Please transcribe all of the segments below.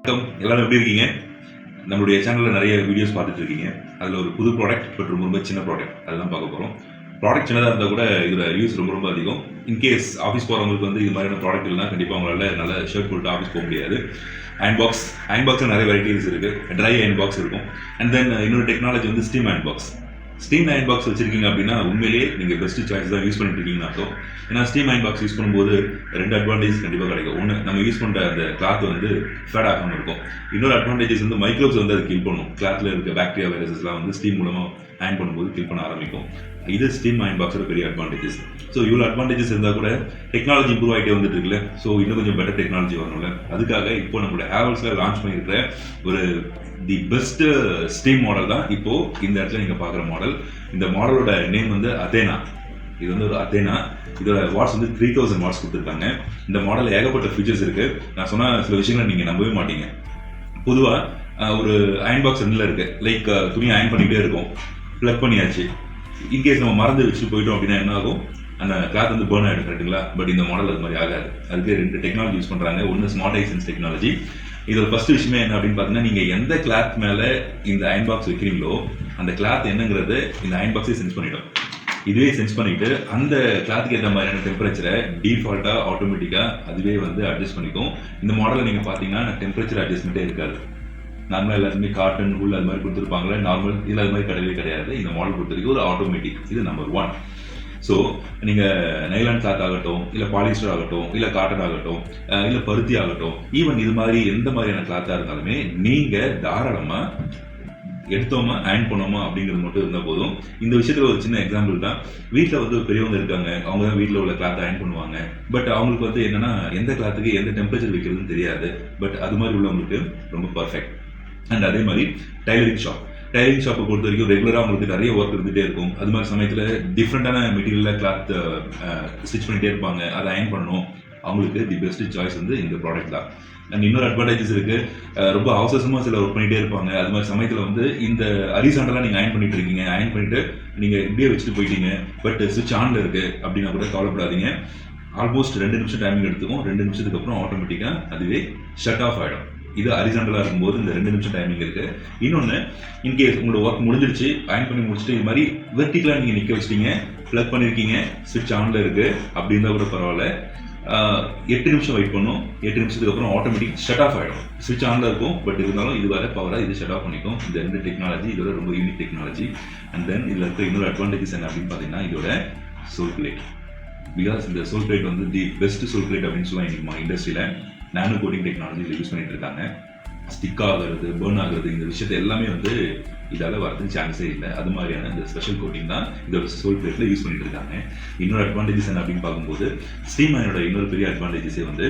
வணக்கம், எல்லாரும் எப்படி இருக்கீங்க? நம்மளுடைய சேனலில் நிறைய வீடியோஸ் பார்த்துட்டு இருக்கீங்க. அதில் ஒரு புது ப்ராடக்ட், பட் ரொம்ப சின்ன ப்ராடக்ட், அதுதான் பார்க்க போகிறோம். ப்ராடக்ட் சின்னதாக இருந்தால் கூட இதோட யூஸ் ரொம்ப அதிகம். இன்கேஸ் ஆஃபீஸ் போகிறவங்களுக்கு வந்து இது மாதிரியான ப்ராடக்ட் இல்லைனா கண்டிப்பாக அவங்களால நல்ல ஷர்ட் போட்டு ஆஃபீஸ் போக முடியாது. அயன் பாக்ஸில் நிறைய வெரைட்டிஸ் இருக்குது. ட்ரை அயன் பாக்ஸ் இருக்கும். அண்ட் தென் இன்னொரு டெக்னாலஜி வந்து steam iron box. Steam iron box வச்சிருக்கீங்க அப்படின்னா உண்மையிலேயே நீங்கள் பெஸ்ட் சாய்ஸ் தான் யூஸ் பண்ணிட்டு இருக்கீங்கன்னு அர்த்தம். ஏன்னா ஸ்டீம் அயன் பாக்ஸ் யூஸ் பண்ணும்போது ரெண்டு அட்வான்டேஜ் கண்டிப்பாக கிடைக்கும். ஒன்று, நம்ம யூஸ் பண்ணுற அந்த கிளாத் வந்து ஃபேட் ஆகாமல் இருக்கும். இன்னொரு அட்வான்டேஜஸ் வந்து மைக்ரோப்ஸ் வந்து அது கில் பண்ணும். கிளாத்தில் இருக்க பாக்டீரியா வைரஸஸ்லாம் வந்து ஸ்டீம் மூலமாக அயன் பண்ணும்போது கில் பண்ண ஆரம்பிக்கும். இது ஸ்டீம் அயன் பாக்ஸோட பெரிய அட்வான்டேஜஸ். ஸோ இவ்வளோ அட்வான்டேஜஸ் இருந்தால் கூட டெக்னாலஜி இம்ப்ரூவ் ஆகிட்டே வந்துட்டு இருக்குல்ல. ஸோ இன்னும் கொஞ்சம் பெட்டர் டெக்னாலஜி வரணும்ல. அதுக்காக இப்போ நம்மளோட ஹேவல்ஸில் லான்ச் பண்ணியிருக்கிற ஒரு தி பெஸ்ட் ஸ்டீம் மாடல் தான் இப்போ இந்த இடத்துல நீங்கள் பார்க்குற மாடல். இந்த மாடலோட நேம் வந்து அதேனா. இது வந்து ஒரு அதேனா. இதோட வாட்ஸ் வந்து 3000 வாட்ஸ் கொடுத்துருக்காங்க. இந்த மாடல் ஏகப்பட்ட ஃபீச்சர்ஸ் இருக்கு. நான் சொன்ன சில விஷயங்களை நீங்கள் நம்பவே மாட்டீங்க. பொதுவாக ஒரு அயன் பாக்ஸ் ரெண்டில் இருக்கு. லைக் துணி அயன் பண்ணிக்கிட்டே இருக்கும். ப்ளக் பண்ணியாச்சு. இன்கேஸ் நம்ம மறந்து வச்சுட்டு போயிட்டோம் அப்படின்னா என்ன ஆகும்? அந்த கிளாத் வந்து பேர்ன் ஆகிடும், கரெக்டுங்களா? பட் இந்த மாடல் அது மாதிரி ஆகாது. அதுக்கு ரெண்டு டெக்னாலஜி யூஸ் பண்ணுறாங்க. ஒன்று ஸ்மார்ட் ஐசன்ஸ் டெக்னாலஜி. இதோட ஃபர்ஸ்ட் விஷயமே என்ன அப்படின்னு பார்த்தீங்கன்னா, நீங்கள் எந்த கிளாத் மேலே இந்த அயன் பாக்ஸ் வைக்கிறீங்களோ அந்த கிளாத் என்னங்கிறது இந்த அயன் பாக்ஸே சென்ஸ் பண்ணிடும். இதுவே சென்ஸ் பண்ணிட்டு அந்த கிளாத்துக்கு ஏற்ற மாதிரியான டெம்பரேச்சரை டிஃபால்ட்டாக ஆட்டோமேட்டிக்காக அதுவே வந்து அட்ஜஸ்ட் பண்ணிக்கும். இந்த மாடலில் நீங்கள் பார்த்தீங்கன்னா டெம்பரேச்சர் அட்ஜஸ்ட்மெண்ட்டே இருக்காது. நார்மலாக எல்லாருமே காட்டன் உள்ள அது மாதிரி கொடுத்துருப்பாங்களே, நார்மல் இதில் அது மாதிரி கிடையவே கிடையாது. இந்த மாடல் பொறுத்த வரைக்கும் ஒரு ஆட்டோமேட்டிக். இது நம்பர் 1. ஸோ நீங்கள் நைலான் கிளாத் ஆகட்டும், இல்லை பாலிஸ்டர் ஆகட்டும், இல்லை காட்டன் ஆகட்டும், இல்லை பருத்தி ஆகட்டும், ஈவன் இது மாதிரி எந்த மாதிரியான கிளாத்தாக இருந்தாலுமே நீங்கள் தாராளமாக எடுத்தோமா அயன் பண்ணோமா அப்படிங்கிறது மட்டும் இருந்தால் போதும். இந்த விஷயத்தில் ஒரு சின்ன எக்ஸாம்பிள் தான். வீட்டில் வந்து பெரியவங்க இருக்காங்க, அவங்க தான் வீட்டில் உள்ள கிளாத் அயன் பண்ணுவாங்க. பட் அவங்களுக்கு வந்து என்னன்னா எந்த கிளாத்துக்கு எந்த டெம்பரேச்சர் வைக்கிறதுன்னு தெரியாது. பட் அது மாதிரி உள்ளவங்களுக்கு ரொம்ப பர்ஃபெக்ட். அண்ட் அதே மாதிரி டைலரிங் ஷாப்பை பொறுத்த வரைக்கும் ரெகுலராக அவங்களுக்கு நிறைய ஒர்க் இருந்துகிட்டே இருக்கும். அது மாதிரி சமயத்தில் டிஃப்ரெண்டான மெட்டீரியலில் கிளாத் ஸ்டிச் பண்ணிகிட்டே இருப்பாங்க. அதை அயன் பண்ணணும். அவங்களுக்கு தி பெஸ்ட் சாய்ஸ் வந்து இந்த ப்ராடக்ட் தான். அண்ட் இன்னொரு அட்வான்டேஜஸ் இருக்குது. ரொம்ப அவசரமாக சில ஒர்க் பண்ணிகிட்டே இருப்பாங்க. அது மாதிரி சமயத்தில் வந்து இந்த ஹரிசாண்டலாக நீங்கள் அயன் பண்ணிட்டு இருக்கீங்க. அயன் பண்ணிவிட்டு நீங்கள் இப்படியே வச்சுட்டு போயிட்டீங்க, பட் சுவிட்ச் ஆனில் இருக்குது அப்படின்னா கூட கவலைப்படாதீங்க. ஆல்மோஸ்ட் 2 நிமிஷம் டைமிங் எடுத்துக்கும். 2 நிமிஷத்துக்கு அப்புறம் ஆட்டோமேட்டிக்காக அதுவே ஷட் ஆஃப் ஆகிடும். இது ஹரிசாண்டலாக இருக்கும்போது இந்த 2 நிமிஷம் டைமிங் இருக்குது. இன்னொன்று, இன்கேஸ் உங்களோட ஒர்க் முடிஞ்சிருச்சு, அயன் பண்ணி முடிச்சுட்டு இது மாதிரி வெர்டிக்கலாக நீங்கள் நிற்க வச்சிட்டீங்க, ப்ளக் பண்ணியிருக்கீங்க, சுவிட்ச் ஆனில் இருக்குது அப்படின்னா கூட பரவாயில்ல. 8 நிமிஷம் வெயிட் பண்ணும். 8 நிமிஷத்துக்கு அப்புறம் ஆட்டோமேட்டிக் ஷட் ஆஃப் ஆகிடும். சுவிட்ச் ஆனில் இருக்கும், பட் இருந்தாலும் இது வர பவராக இது ஷட் ஆஃப் பண்ணிக்கும். இந்த 2 டெக்னாலஜி இதோட ரொம்ப யூனிக் டெக்னாலஜி. அண்ட் தென் இதில் இருக்க இன்னொரு அட்வான்டேஜஸ் என்ன அப்படின்னு பார்த்தீங்கன்னா, இதோட சோல் பிளேட். பிகாஸ் இந்த சோல் பிளேட் வந்து தி பெஸ்ட் சோல் பிளேட் அப்படின்னு சொல்லலாம். இன்னைக்கு இண்டஸ்ட்ரியில் நானோ கோட்டிங் டெக்னாலஜியில் யூஸ் பண்ணிட்டு இருக்காங்க. ஸ்டிக் ஆகிறது, பேர்ன் ஆகுறது, இந்த விஷயத்தை எல்லாமே வந்து இதால் வரதுக்கு சான்ஸே இல்லை. அது மாதிரியான இந்த ஸ்பெஷல் கோட்டிங் தான் இதோட சோல் பிளேட்டில் யூஸ் பண்ணிட்டு இருக்காங்க. இன்னொரு அட்வான்டேஜஸ் என்ன அப்படின்னு பார்க்கும்போது, ஸ்டீம் அயனோட இன்னொரு பெரிய அட்வான்டேஜஸே வந்து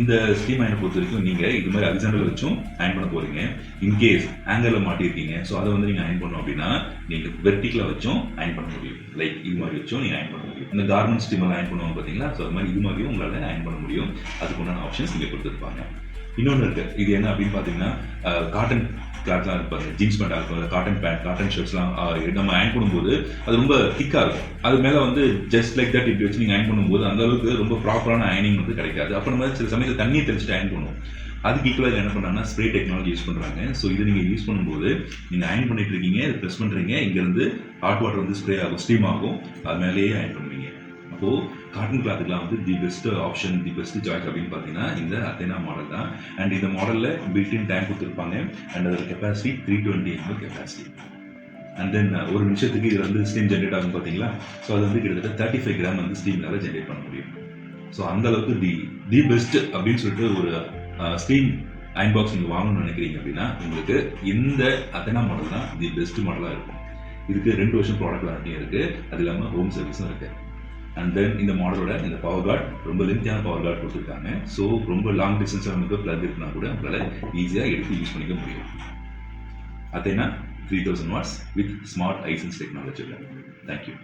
இந்த ஸ்டீம் அயனை பொறுத்த வரைக்கும் நீங்கள் இது மாதிரி ஹரிசாண்டல் வச்சும் அயன் பண்ண போகிறீங்க. இன்கேஸ் ஆங்கரில் மாட்டியிருக்கீங்க, ஸோ அதை வந்து நீங்கள் அயன் பண்ணோம் அப்படின்னா நீங்கள் வெர்டிக்கலாக வச்சும் அயன் பண்ண முடியும். லைக் இது மாதிரி வச்சும் நீங்கள் அயன் பண்ண முடியும். இந்த கார்மெண்ட் ஸ்டீமெல்லாம் அயன் பண்ணுவாங்க பார்த்தீங்களா, ஸோ அது மாதிரி இது மாதிரியும் உங்களால் அயன் பண்ண முடியும். அதுக்குண்டான ஆப்ஷன்ஸ் இங்கே கொடுத்துருப்பாங்க. இன்னொன்று இருக்குது. இது என்ன அப்படின்னு பார்த்தீங்கன்னா, காட்டன் கிளாத்லாம் இருப்பாங்க. ஜீன்ஸ் பேண்ட் இருக்கும், காட்டன் பேண்ட், காட்டன் ஷர்ட்ஸ்லாம் நம்ம அயன் பண்ணும்போது அது ரொம்ப திக்காக இருக்கும். அது மேலே வந்து ஜஸ்ட் லைக் தட் இப்படி வச்சு நீங்கள் அயன் பண்ணும்போது அந்த அளவுக்கு ரொம்ப ப்ராப்பரான அயனிங் வந்து கிடைக்காது. அப்போ நம்ம சில சமயத்தில் தண்ணியை தெளிச்சுட்டு அயன் பண்ணுவோம். அதுக்கு ஈக்குவலாக என்ன பண்ணுறாங்கன்னா ஸ்ப்ரே டெக்னாலஜி யூஸ் பண்ணுறாங்க. ஸோ இதை நீங்கள் யூஸ் பண்ணும்போது நீங்கள் அயன் பண்ணிட்டு இருக்கீங்க, இதை ப்ரெஸ் பண்ணுறீங்க, இங்கேருந்து ஹாட் வாட்டர் வந்து ஸ்ப்ரே ஆகும், ஸ்டீம் ஆகும், அது மேலேயே அயன் பண்ணுவீங்க. அப்போது காட்டன் கிளாத்துக்குலாம் வந்து the best option, the best choice அப்படின்னு பார்த்தீங்கன்னா இந்த அதேனா மாடல் தான். அண்ட் இந்த மாடலில் பில்டின் டேங்க் கொடுத்துருப்பாங்க. அண்ட் அதோட capacity 320 ml capacity. And then ஒரு நிமிஷத்துக்கு இதில் வந்து ஸ்டீம் ஜென்ரேட் ஆகும் பார்த்தீங்களா. ஸோ அது வந்து கிட்டத்தட்ட 35 கிராம் வந்து ஸ்டீம்னால ஜென்ரேட் பண்ண முடியும். ஸோ அந்த அளவுக்கு தி பெஸ்ட் அப்படின்னு சொல்லிட்டு ஒரு ஸ்டீம் அயன் பாக்ஸ் நீங்கள் வாங்கணும்னு நினைக்கிறீங்க அப்படின்னா உங்களுக்கு இந்த அதேனா மாடல் தான் தி பெஸ்ட் மாடலாக இருக்கும். இதுக்கு 2 வருஷம் ப்ராடக்ட் வாரண்டியும் இருக்குது. அது இல்லாமல் ஹோம் சர்வீஸும் இருக்குது. அண்ட் தென் இந்த மாடலோட இந்த பவர் கார்டு ரொம்ப லென்த்தியான பவர் கார்டு கொடுத்துருக்காங்க. ஸோ ரொம்ப லாங் டிஸ்டன்ஸில் நமக்கு ப்ளக் இருக்குன்னா கூட உங்களால் ஈஸியாக எடுத்து யூஸ் பண்ணிக்க முடியும். அதேனா 3000 வாட்ஸ் வித் ஸ்மார்ட் ஐசன்ஸ் டெக்னாலஜியில். தேங்க்யூ.